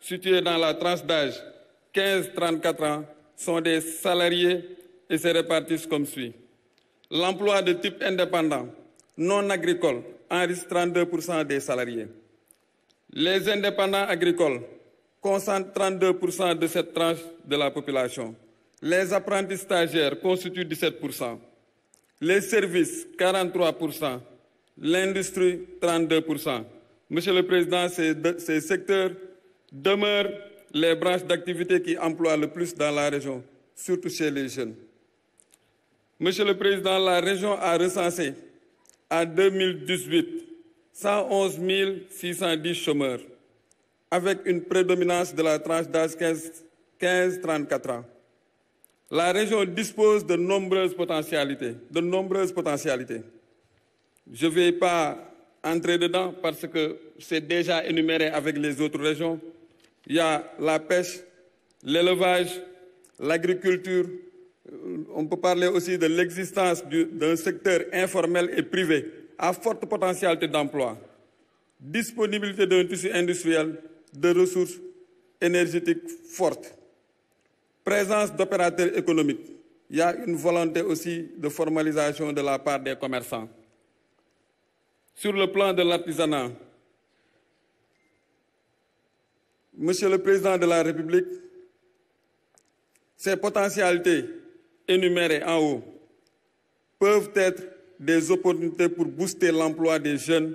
situés dans la tranche d'âge 15-34 ans, sont des salariés et se répartissent comme suit. L'emploi de type indépendant, non agricole, enregistre 32% des salariés. Les indépendants agricoles concentrent 32% de cette tranche de la population. Les apprentis stagiaires constituent 17%. Les services, 43%. L'industrie, 32%. Monsieur le Président, ces secteurs demeurent les branches d'activité qui emploient le plus dans la région, surtout chez les jeunes. Monsieur le Président, la région a recensé en 2018 111 610 chômeurs, avec une prédominance de la tranche d'âge 15-34 ans. La région dispose de nombreuses potentialités. Je ne vais pas entrer dedans parce que c'est déjà énuméré avec les autres régions. Il y a la pêche, l'élevage, l'agriculture. On peut parler aussi de l'existence d'un secteur informel et privé à forte potentialité d'emploi, disponibilité d'un tissu industriel, de ressources énergétiques fortes, présence d'opérateurs économiques. Il y a une volonté aussi de formalisation de la part des commerçants. Sur le plan de l'artisanat, Monsieur le Président de la République, ces potentialités énumérées en haut peuvent être des opportunités pour booster l'emploi des jeunes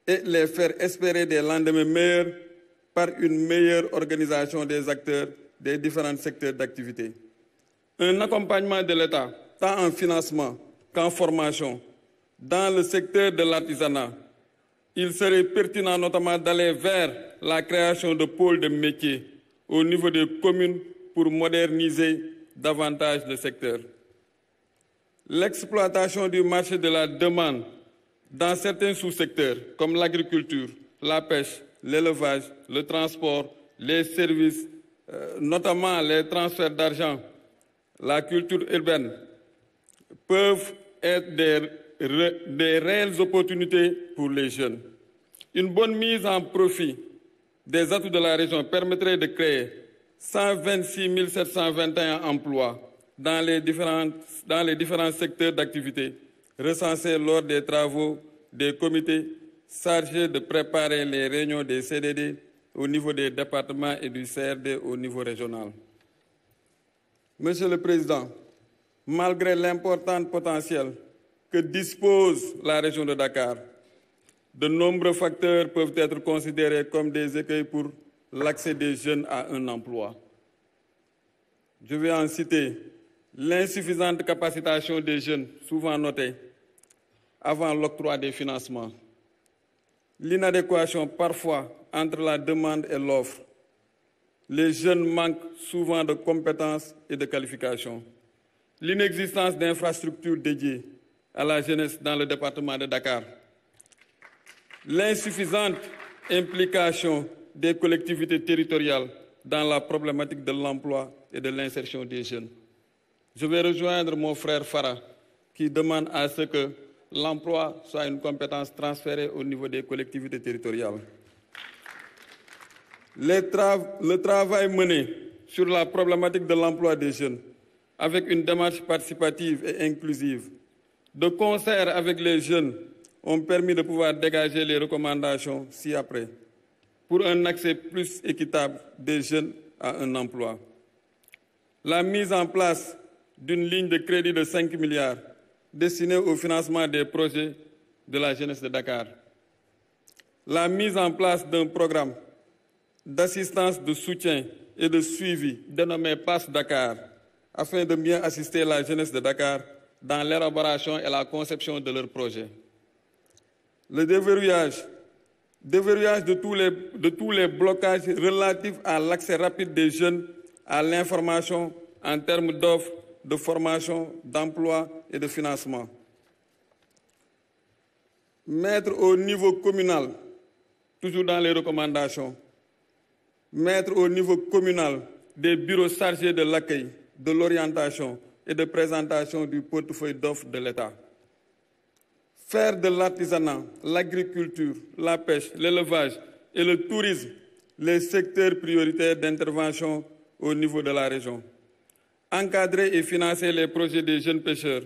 et les faire espérer des lendemains meilleurs par une meilleure organisation des acteurs des différents secteurs d'activité. Un accompagnement de l'État, tant en financement qu'en formation, dans le secteur de l'artisanat. Il serait pertinent notamment d'aller vers la création de pôles de métiers au niveau des communes pour moderniser davantage le secteur. L'exploitation du marché de la demande dans certains sous-secteurs comme l'agriculture, la pêche, l'élevage, le transport, les services, notamment les transferts d'argent, la culture urbaine, peuvent être des réelles opportunités pour les jeunes. Une bonne mise en profit des atouts de la région permettrait de créer 126 721 emplois dans les différents secteurs d'activité recensés lors des travaux des comités chargés de préparer les réunions des CDD au niveau des départements et du CRD au niveau régional. Monsieur le Président, malgré l'important potentiel que dispose la région de Dakar, de nombreux facteurs peuvent être considérés comme des écueils pour l'accès des jeunes à un emploi. Je vais en citer l'insuffisante capacitation des jeunes, souvent notée, avant l'octroi des financements, l'inadéquation parfois entre la demande et l'offre. Les jeunes manquent souvent de compétences et de qualifications. L'inexistence d'infrastructures dédiées à la jeunesse dans le département de Dakar. L'insuffisante implication des collectivités territoriales dans la problématique de l'emploi et de l'insertion des jeunes. Je vais rejoindre mon frère Farah qui demande à ce que l'emploi soit une compétence transférée au niveau des collectivités territoriales. Le travail mené sur la problématique de l'emploi des jeunes avec une démarche participative et inclusive, de concert avec les jeunes, ont permis de pouvoir dégager les recommandations ci-après pour un accès plus équitable des jeunes à un emploi. La mise en place d'une ligne de crédit de 5 milliards destinée au financement des projets de la jeunesse de Dakar. La mise en place d'un programme d'assistance, de soutien et de suivi dénommé Passe Dakar afin de mieux assister la jeunesse de Dakar dans l'élaboration et la conception de leurs projets. Le déverrouillage de tous les blocages relatifs à l'accès rapide des jeunes à l'information en termes d'offres, de formation, d'emploi et de financement. Mettre au niveau communal, toujours dans les recommandations, mettre au niveau communal des bureaux chargés de l'accueil, de l'orientation et de présentation du portefeuille d'offres de l'État. Faire de l'artisanat, l'agriculture, la pêche, l'élevage et le tourisme les secteurs prioritaires d'intervention au niveau de la région. Encadrer et financer les projets des jeunes pêcheurs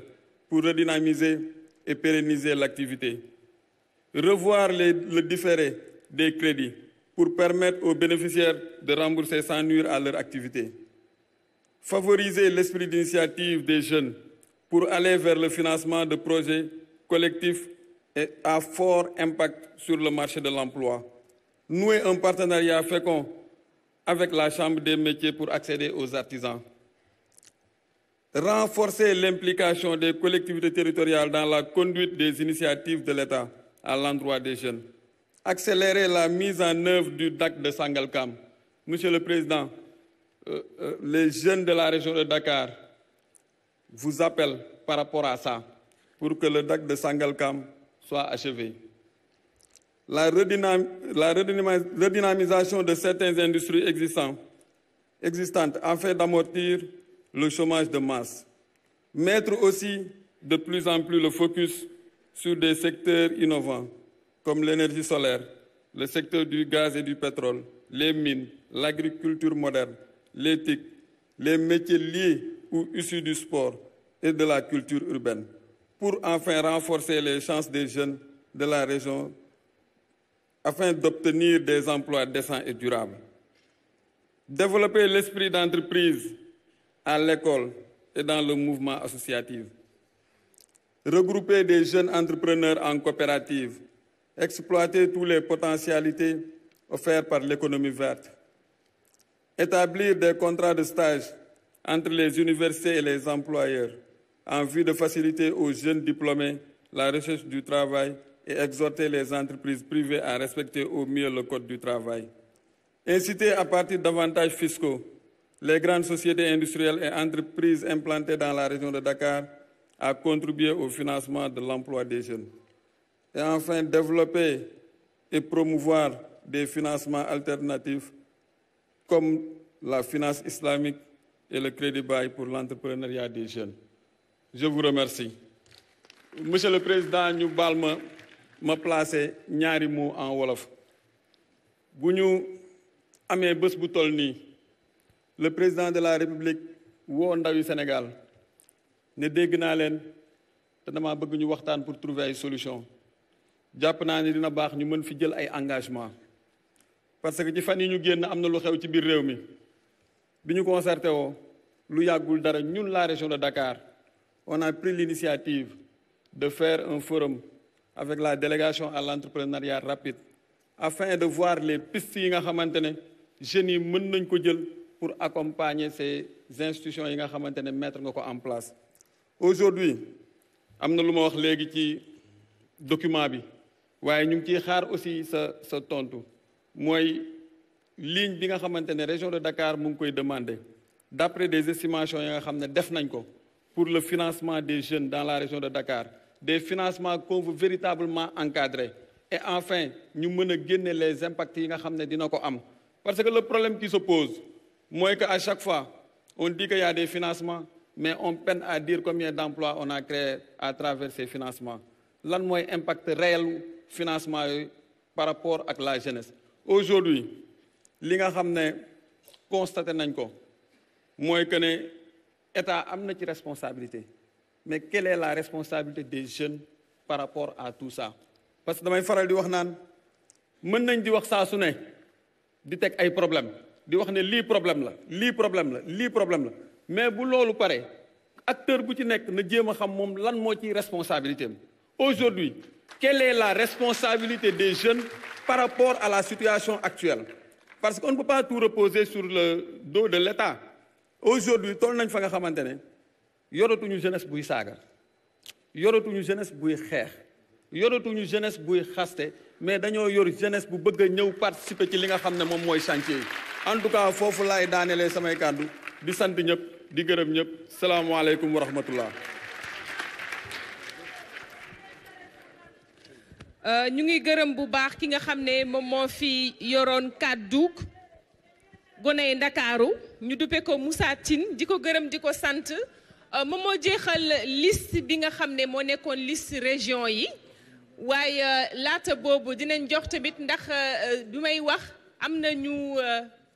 pour redynamiser et pérenniser l'activité. Revoir le différé des crédits pour permettre aux bénéficiaires de rembourser sans nuire à leur activité. Favoriser l'esprit d'initiative des jeunes pour aller vers le financement de projets collectifs et à fort impact sur le marché de l'emploi. Nouer un partenariat fécond avec la Chambre des métiers pour accéder aux artisans. Renforcer l'implication des collectivités territoriales dans la conduite des initiatives de l'État à l'endroit des jeunes. Accélérer la mise en œuvre du DAC de Sangalkam. Monsieur le Président, les jeunes de la région de Dakar vous appellent par rapport à ça pour que le DAC de Sangalkam soit achevé. La redynamisation de certaines industries existantes afin d'amortir le chômage de masse. Mettre aussi de plus en plus le focus sur des secteurs innovants comme l'énergie solaire, le secteur du gaz et du pétrole, les mines, l'agriculture moderne, l'éthique, les métiers liés ou issus du sport et de la culture urbaine, pour enfin renforcer les chances des jeunes de la région afin d'obtenir des emplois décents et durables. Développer l'esprit d'entreprise à l'école et dans le mouvement associatif. Regrouper des jeunes entrepreneurs en coopérative. Exploiter toutes les potentialités offertes par l'économie verte. Établir des contrats de stage entre les universités et les employeurs en vue de faciliter aux jeunes diplômés la recherche du travail et exhorter les entreprises privées à respecter au mieux le Code du travail. Inciter à partir d'avantages fiscaux les grandes sociétés industrielles et entreprises implantées dans la région de Dakar à contribuer au financement de l'emploi des jeunes. Et enfin, développer et promouvoir des financements alternatifs comme la finance islamique et le crédit bail pour l'entrepreneuriat des jeunes. Je vous remercie. Monsieur le Président, ñu baal ma placé ñaari mots en wolof. Bu ñu amee bés bu toll nii, le président de la République woo ndawi Sénégal ne dégg naa leen te dama bëgg ñu waxtaan pour trouver ay solution. Jàpp naa ne dina baax ñu mën fi jël ay engagement parce que ci fan yi ñu génn am na lu xew ci biir réew mi bi ñu concerté woo lu yàggul dara ñun la région de Dakar on a pris l'initiative de faire un forum avec la délégation à l'entrepreneuriat rapide afin de voir les pistes yi nga xamante ne jeunes yi mën nañ ko jël pour accompagner ces institutions yi nga xamante ne mettre nga ko en place. Aujourd'hui am na lu ma wax léegi ci document bi waaye ñu ngi ciy xaar aussi sa tontu mooy ligne bi nga xamante ne région de Dakar mu ngi koy demander d'après des estimations yi nga xam ne def nañ ko pour le financement des jeunes dans la région de Dakar, des financements qu'on veut véritablement encadrer et enfin ñu mën a génne les impacts yi nga xam ne dina ko am. Parce que le problème qui se pose mooy que à chaque fois on dit qu'il y a des financements mais on peine à dire combien d'emplois on a créé à travers ces financements. Lan mooy impact réel financement yooyu par rapport ak la jeunesse. Aujourd'hui li nga xam ne constaté nañ ko mooy que ne État am na ci responsabilité mais quelle est la responsabilité des jeunes par rapport à tout ça? Parce que damay faral di wax naan mën nañ di wax saa su ne di teg ay problème di wax ne lii problème la lii problème la lii problème la mais bu loolu pare acteur bu ci nekk na jéem a xam moom lan moo ci responsabilité am. Aujourd'hui, quelle est la responsabilité des jeunes par rapport à la situation actuelle? Parce qu'on ne peut pas tout reposer sur le dos de l'État. Aujourd'hui toll nañ fa nga xamante ne yoratuñu jeunesse buy saaga yoratuñu jeunesse buy xeex yoratuñu jeunesse buy xaste mais dañoo yor jeunesse bu bëgg a ñëw participer ci li nga xam ne moom mooy chantier yi. En tout cas foofu laay daanelee samay kàddu di sant ñëpp di gërëm ñëpp salaamaaleykum wa rahmatullah. ñu ngi gërëm bu baax ki nga xam ne moom moo fi yoroon kàddu goney Ndakaaru ñu duppe ko Moussa Tine di ko gërëm di ko sant moom moo jeexal liste bi nga xam ne moo nekkoon liste région yi waaye laata boobu dinañ jox tamit ndax bi may wax am na ñu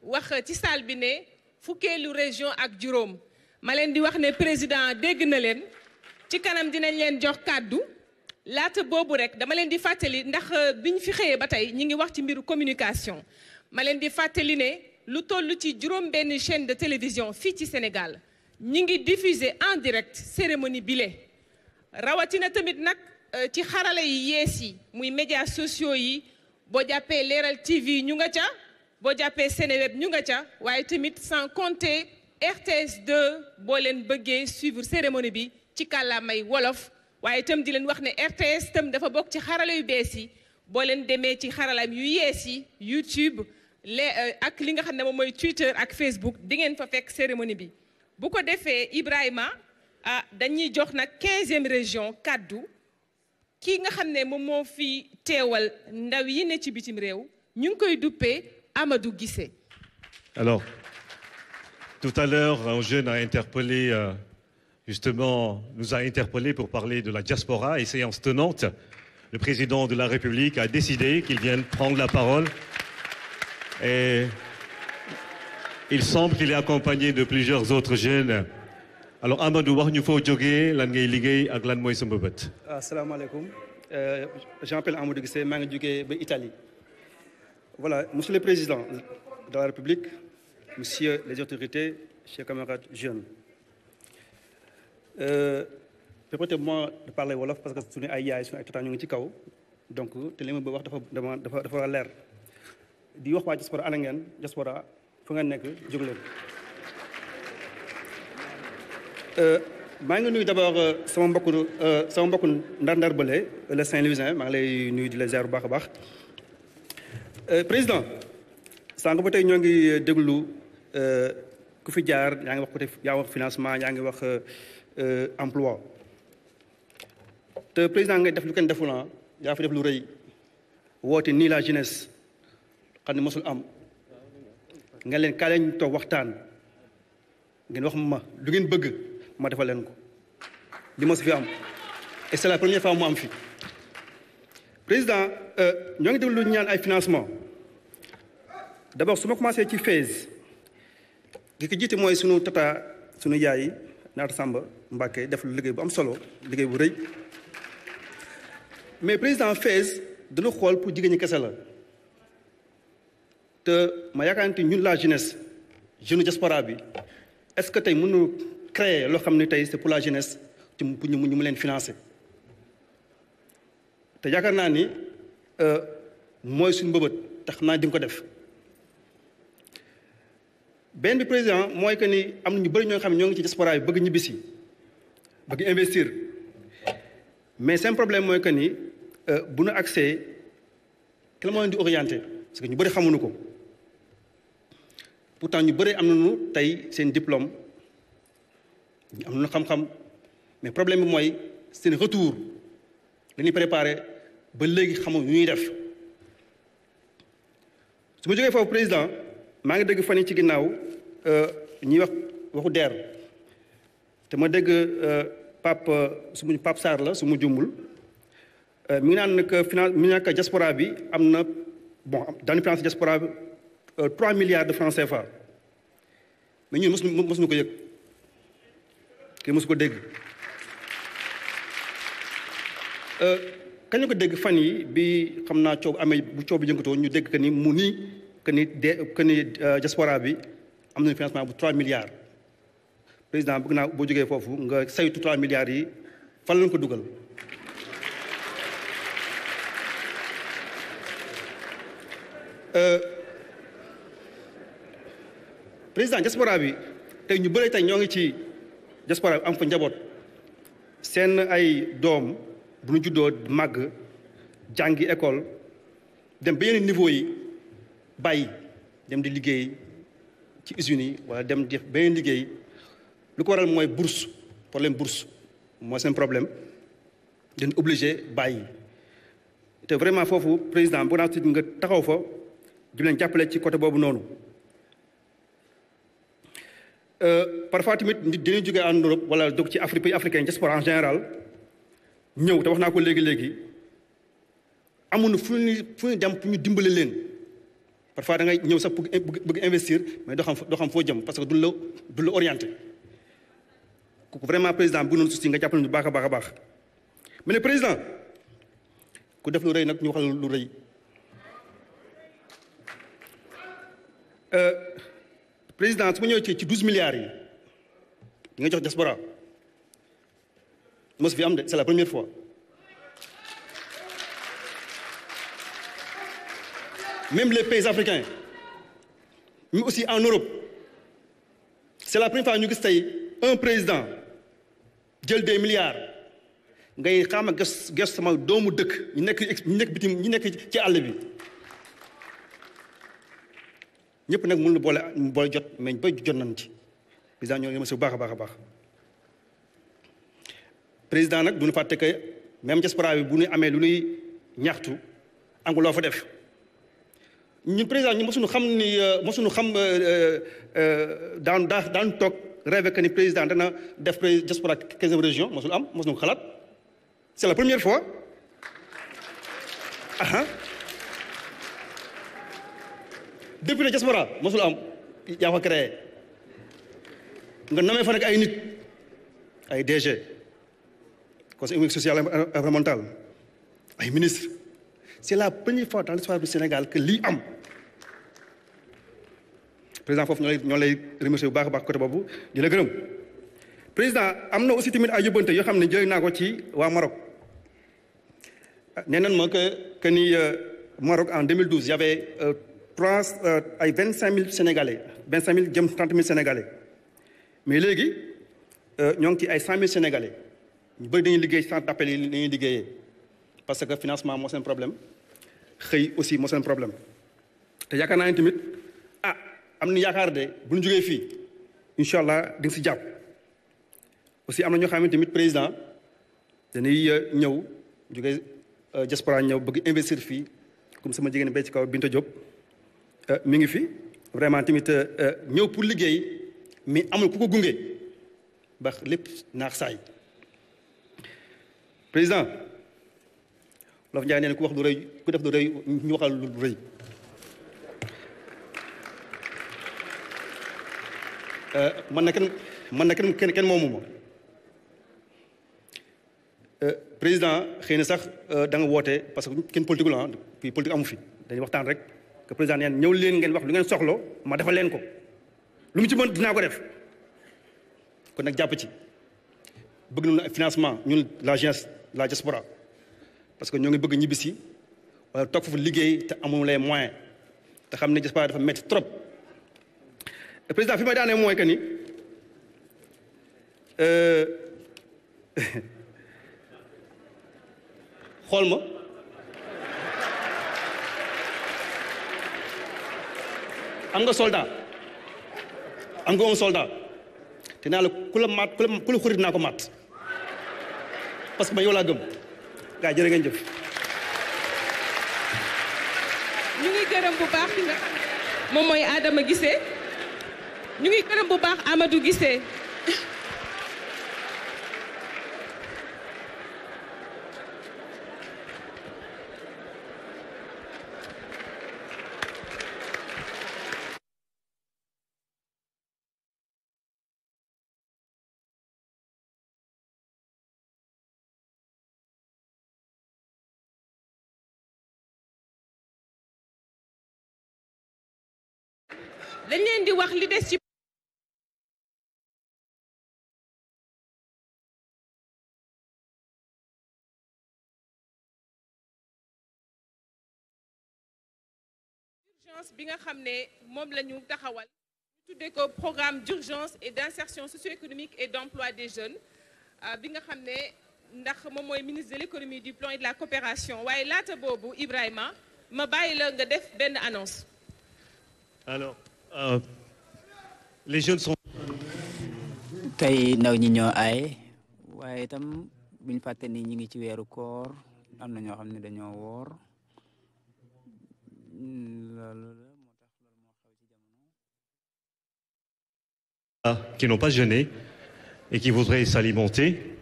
wax ci salle bi ne fukkeelu région ak juróom ma leen di wax ne président dégg na leen ci kanam dinañ leen jox kàddu laata boobu rek dama leen di fàttali ndax biñ fi xëyee ba tey ñi ngi wax ci mbiru communication ma leen di fàttali ne lu toll ci juróom benn chaîne de télévision fii ci Sénégal ñi ngi diffuser en direct cérémonie bile rawatina tamit nag ci xarala yi yees yi muy médias sociaux yi boo jàppee Leral TV ñu nga ca boo jàppee Seneweb ñu nga ca waaye tamit sans compter RTS 2 boo leen bëggee suivre cérémonie bi ci kàllaamay wolof waaye itam di leen wax ne RTS itam dafa bokk ci xarala yu bees yi boo leen demee ci xaralaam yu yees yi YouTube ak li nga xam ne moom mooy Twitter ak Facebook di ngeen fa fekk cérémonie bi bu ko defee Ibrahima dañuy jox nag 15e région kaddu ki nga xam ne moom moo fi teewal ndaw yi ne ci bitim réew ñu ngi koy duppee Amadou Guissé. Alors, tout à l'heure, un jeune a interpellé, justement, nous a interpellé pour parler de la diaspora et séance tenante. Le président de la République a décidé qu'il vienne prendre la parole. Et il semble qu'il est accompagné de plusieurs autres jeunes. Alors, Amadou, wax ñu foo jógee lan ngay liggéey ak lan mooy sa mbëbët. Asalaamaaleykum. Je m'appelle Amadou Guissé, maa ngi jógee ba Italie. Voilà, Monsieur le Président de la République, Monsieur les autorités, chers camarades jeunes. Permettez-moi de parler wolof parce que suñu ay yaay suñu ay tata ñu ngi ci kaw donc te li ma bëgg wax dafa leer di wax waa diaspora ana ngeen diaspora fu ngeen nekk jóg leen. maa ngi nuyu d'abord sama mbokku ndar-ndar bële le Saint-Louisien maa ngi lay nuyu di la ziar bu baax a baax. Président sànq ba tey ñoo ngi déglu ku fi jaar yaa ngi wax côté yaa wax financement yaa ngi wax emploi te président ngay def lu kenn deful yaa fi def lu rëy woote nii la jeunesse xam ne mosul am nga leen kaa leen toog waxtaan ngeen wax ma lu ngeen bëgg ma defal leen ko li ma si fi am et c'est la première fois mu am fi président ñoo ngi déglu ñaan ay financement d'abord su ma commencé ci phase ki ko jiite mooy sunu tata sunu yaay Naata Samba Mbacké def lu liggéey bu am solo liggéey bu rëy mais président phase dana xool pour jigéen ñi kese la te ma yaakaar ne ñun la jeunesse jeune diaspora bi est-ce que tey mënu créer loo xam ne tey c'est pour la jeunesse te pour ñu mu leen financer te yaakaar naa ni mooy suñu mbëbët te xam naa di nga ko def benn bi président mooy que ni am na ñu bëri ñoo xam ne ñoo ngi ci diaspora bi bëgg ñibbisi bëgg investir mais seen problème mooy que ni bu nu accès ki la moo leen di orienté parce que ñu bëri xamuñu ko pourtant ñu bëri am nañu tey seen diplôme am nañu xam-xam mais problème bi mooy seen retour la ñuy préparé ba léegi xamul ñu ñuy def su ma jógee foofu président maa ngi dégg fan yi ci ginnaaw ñuy waxu DER te ma dégg Pape Sarr la su ma jumbul mi ngi naan nag finance mi ngi diaspora bi am na bon dañu finance diaspora bi 3 milliards de francs CFA mais ñun mosuñu ko yëg kii mosu ko dégg kañ la ko dégg fan yi bi xam naa coow amee bu coow bi jënkatoo ñu dégg que ni mu nii que ni diaspora bi am nañu financement bu 3 milliards président bëgg naa boo jógee foofu nga saytu 3 milliards yi fan lañ ko dugal. président diaspora bi tey ñu bëri tey ñoo ngi ci diaspora bi am fa njaboot seen ay doom bu ñu juddoo màgg jàngi école dem ba yeneen niveau yi bàyyi dem di liggéey ci usines yi wala dem def beneen liggéey lu ko waral mooy bourse problème bourse mooy seen problème dañ obligé bàyyi te vraiment foofu président bu naa si nga taxaw fa di leen jàppale ci côté boobu noonu parfois tamit dinañ jógee en Europe wala dog ci Afrique pays africain diaspora en général ñëw te wax naa ko léegi-léegi amuñu fu ñu dem pour ñu dimbale leen parfois da ngay ñëw sax bëgg investir mais doo xam foo jëm parce que du la orienté kooku vraiment président bu noonu susi nga jàppale ñu baax a baax mais ne président ku def lu rëy nag ñu waxal lu rëy président su ma ñëwee ci 12 milliards yi nga jox diaspora mos fi am de c'est la première fois même les pays africains mais aussi en Europe c'est la première fois ñu gis tey un président jël des milliards ngay xaama ges sama doomu dëkk ñu nekk bitim ñu nekk ci àll bi ñëpp nag mënul boole jot mais ba jot nañ ci président ñoo ngi remercié bu baax a baax président nag du ñu fàtte que même diaspora bi bu ñu amee lu ñuy ñaxtu angu loo fa def ñun président ñu mosuñu xam daan toog rêvé que ni président dana def diaspora 15e région mosul am mosuñu ko xalaat c'est la première fois depuis la diaspora mosul am yaa ko créé nga namee fa nag ay nit ay DG conseil économique social et environnemental ay ministre c'est la première fois dans l'histoire du Sénégal que lii am président foofu ñoo lay remercier bu baax a baax côté boobu di la gërëm président am na aussi tamit ay yóbbante yoo xam ne jëlee naa ko ci waa Maroc nee nañ ma que ni Maroc en 2012 y avait ay 25 000 Sénégalais 25 000 jëm 30 000 Sénégalais mais léegi ñoo ngi ci ay 100 000 Sénégalais ñu bëri dañuy liggéey centre d'appel yi dañuy liggéeyee parce que financement moo seen problème xëy aussi moo seen problème te yaakaar naa ne tamit am na yaakaar de bu ñu jógee fii incha allah di nga si jàpp aussi am na ñoo xam ne tamit président dañuy ñëw jógee diaspora ñëw bëgg investir fii comme sama jigéen bay ci kaw Binta Diop mi ngi fi vraiment tamit ñëw pour liggéey mais amul ku ko gunge ba lépp naax saay président Wolof Njaay nee na ku wax lu rëy ku def lu rëy ñu waxal lu rëy man na kenn moomu ma président xëy na sax da nga woote parce que kenn politique la puis politique amu fi dañuy waxtaan rek que président neen ñëw leen ngeen wax lu ngeen soxlo ma defal leen ko lu mu ci mën dinaa ko def kon nag jàpp ci bëgg nañu financement ñun la jeunesse la diaspora parce que ñoo ngi bëgg ñibbisi wala toog foofu liggéey te amuñu les moyens te xam ne diaspora dafa métti trop président fi may daanee mooy que ni xool ma am nga soldat am nga un soldat te naa la ku la maat ku la xurit naa ko maat parce que ma yow laa gëm gaa jërë ngeen jëf. ñu ngi gërëm bu baax ki nga xam moom mooy Adama Guissé ñu ngi gërëm bu baax Amadou Guissé. dañ leen di wax li des ci urgence bi nga xam ne moom la ñu taxawal ñu tuddee ko programme d'urgence et d'insertion socio-économique et d'emploi des jeunes bi nga xam ne ndax moom mooy ministre de l'économie du plan et de la coopération waaye laata boobu Ibrahima ma bàyyi la nga def benn annonce. Alors les jeunes sont. tey ndaw ñi ñoo aay waaye itam buñ fàtte ni ñi ngi ci weeru koor am na ñoo xam ne dañoo woor loolu qui n'ont pas jeûné et qui voudraient s'alimenter,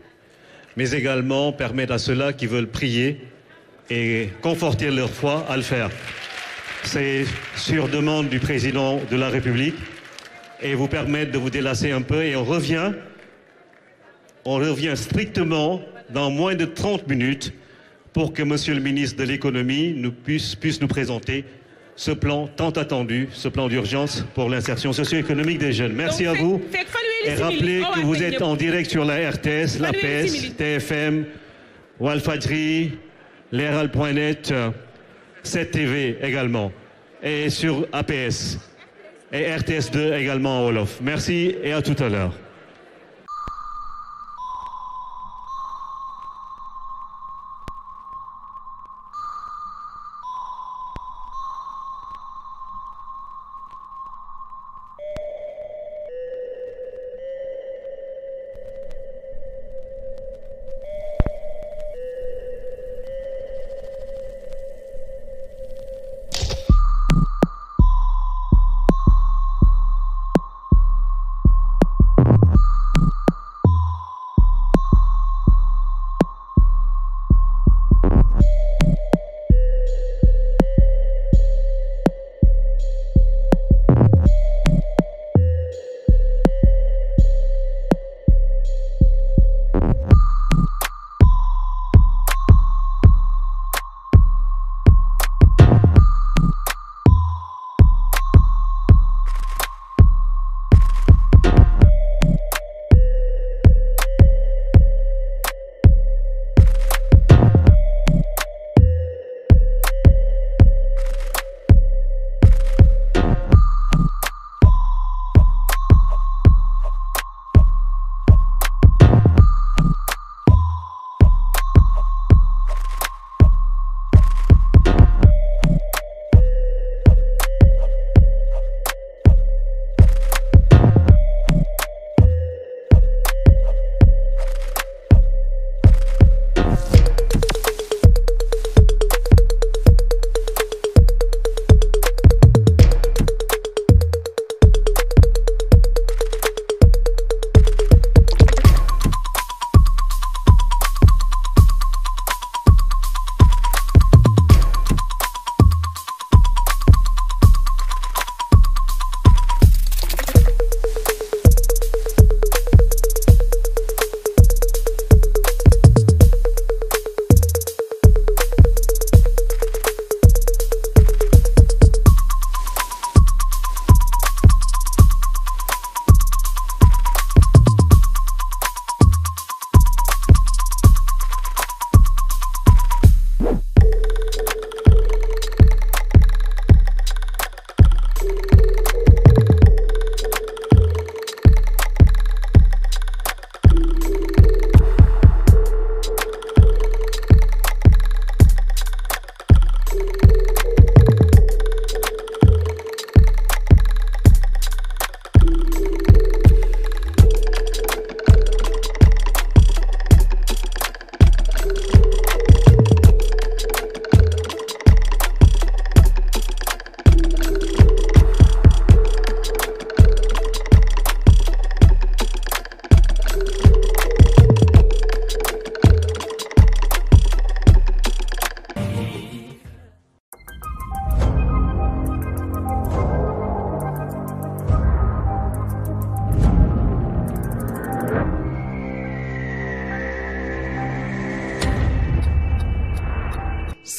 mais également permettre à ceux-là qui veulent prier et conforter leur foi à le faire. C'est sur demande du président de la République et vous permettre de vous délasser un peu et on revient strictement dans moins de 30 minutes pour que Monsieur le ministre de l'économie puisse nous présenter ce plan tant attendu, ce plan d'urgence pour l'insertion socio-économique des jeunes. Merci à vous. Et rappelez que vous êtes en direct sur la RTS, la PES, TFM, Walfadjri, Leral.net, 7TV également, et sur APS, et RTS2 également en Wolof. Merci et à tout à l'heure.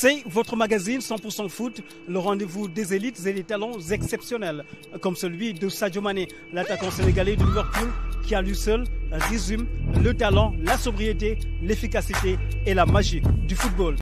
C'est votre magazine 100% foot, le rendez-vous des élites et des talents exceptionnels, comme celui de Sadio Mané, l'attaquant sénégalais de Liverpool, qui à lui seul résume le talent, la sobriété, l'efficacité et la magie du football.